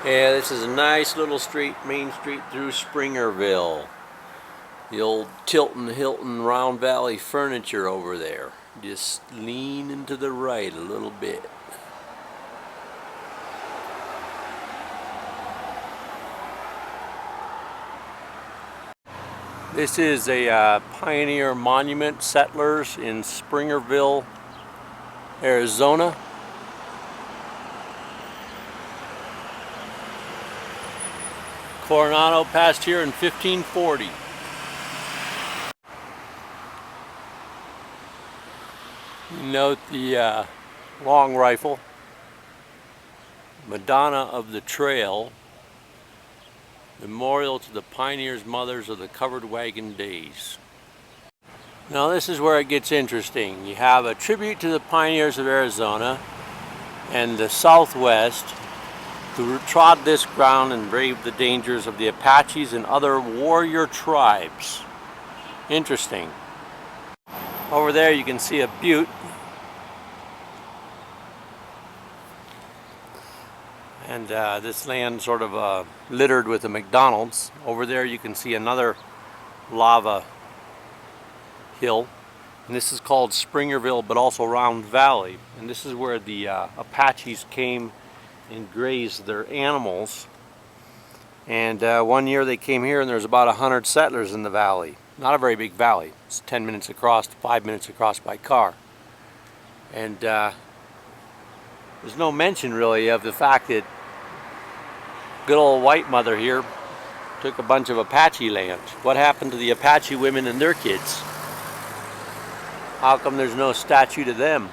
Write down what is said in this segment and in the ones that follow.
Yeah, this is a nice little street, main street through Springerville. The old Tilton Hilton Round Valley furniture over there. Just leaning to the right a little bit. This is a pioneer monument, settlers in Springerville, Arizona. Coronado passed here in 1540. Note the long rifle, Madonna of the Trail, memorial to the pioneers' mothers of the covered wagon days. Now this is where it gets interesting. You have a tribute to the pioneers of Arizona and the Southwest who trod this ground and braved the dangers of the Apaches and other warrior tribes. Interesting. Over there you can see a butte. And this land sort of littered with a McDonald's. Over there you can see another lava hill. And this is called Springerville, but also Round Valley. And this is where the Apaches came and grazed their animals. And one year they came here and there's about 100 settlers in the valley. Not a very big valley. It's 10 minutes across, 5 minutes across by car. And there's no mention really of the fact that good old white mother here took a bunch of Apache land. What happened to the Apache women and their kids? How come there's no statue to them?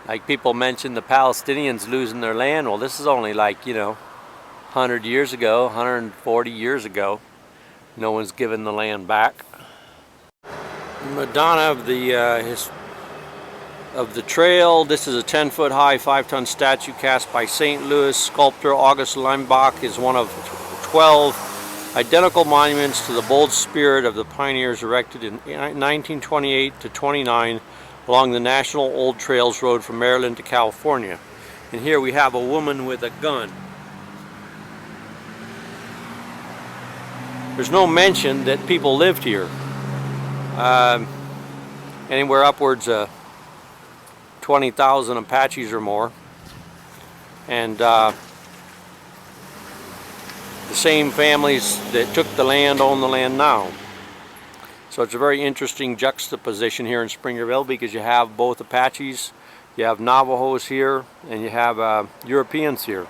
Like people mention the Palestinians losing their land. Well, this is only like, 100 years ago, 140 years ago. No one's given the land back. Madonna of the Trail. This is a 10-foot high, 5-ton statue cast by St. Louis sculptor August Leimbach. Is one of 12 identical monuments to the bold spirit of the pioneers erected in 1928 to 29 along the National Old Trails Road from Maryland to California. And here we have a woman with a gun. There's no mention that people lived here. Anywhere upwards of 20,000 Apaches or more. And the same families that took the land own the land now. So it's a very interesting juxtaposition here in Springerville because you have both Apaches, you have Navajos here, and you have Europeans here.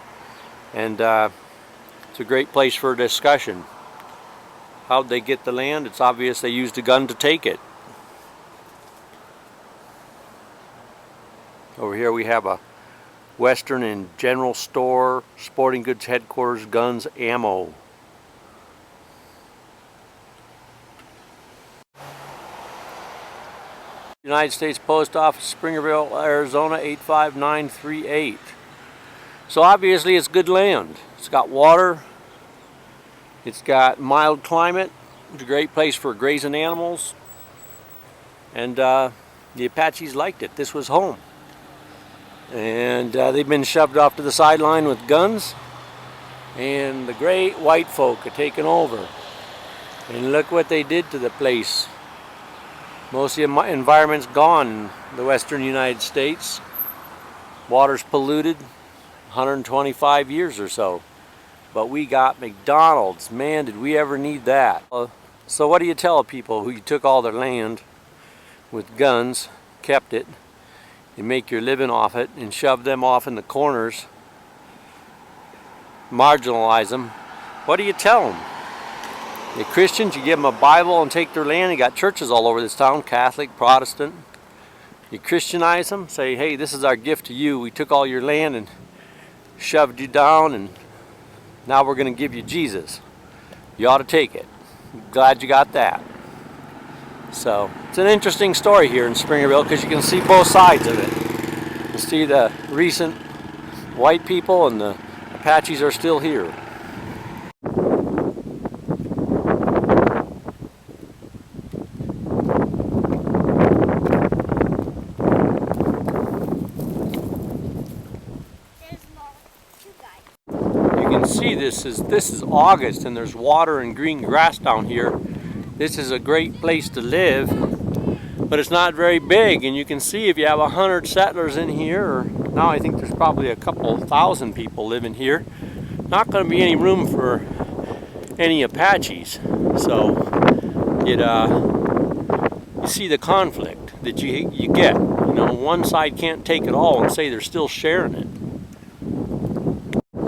And it's a great place for a discussion. How'd they get the land? It's obvious they used a gun to take it. Over here we have a Western and General Store, Sporting Goods Headquarters, Guns, Ammo. United States Post Office, Springerville, Arizona 85938. So obviously it's good land. It's got water. It's got mild climate. It's a great place for grazing animals. And the Apaches liked it. This was home. And they've been shoved off to the sideline with guns. And the great white folk have taken over. And look what they did to the place. Most of the environment's gone in the western United States. Water's polluted 125 years or so. But we got McDonald's. Man, did we ever need that. So what do you tell people who took all their land with guns, kept it, you make your living off it, and shove them off in the corners, marginalize them? What do you tell them? The Christians, you give them a Bible and take their land. You got churches all over this town, Catholic, Protestant. You Christianize them, say, hey, this is our gift to you. We took all your land and shoved you down, and now we're going to give you Jesus. You ought to take it. Glad you got that. So, it's an interesting story here in Springerville because you can see both sides of it. You see the recent white people and the Apaches are still here. see, this is August and there's water and green grass down here. This is a great place to live, but it's not very big. And you can see if you have 100 settlers in here, or now I think there's probably a couple thousand people living here, not going to be any room for any Apaches. So you see the conflict that you get. You know, one side can't take it all and say they're still sharing it.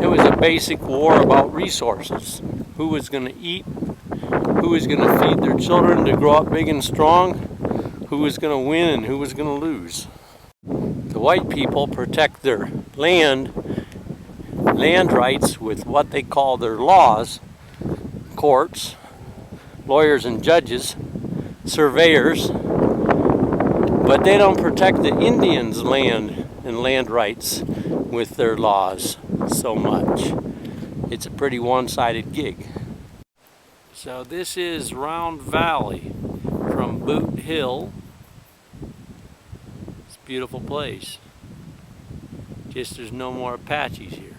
It was a basic war about resources. Who was going to eat, who was going to feed their children to grow up big and strong, who was going to win and who was going to lose. The white people protect their land rights with what they call their laws, courts, lawyers and judges, surveyors, but they don't protect the Indians' land and land rights with their laws so much. It's a pretty one-sided gig. So this is Round Valley from Boot Hill. It's a beautiful place. Just there's no more Apaches here.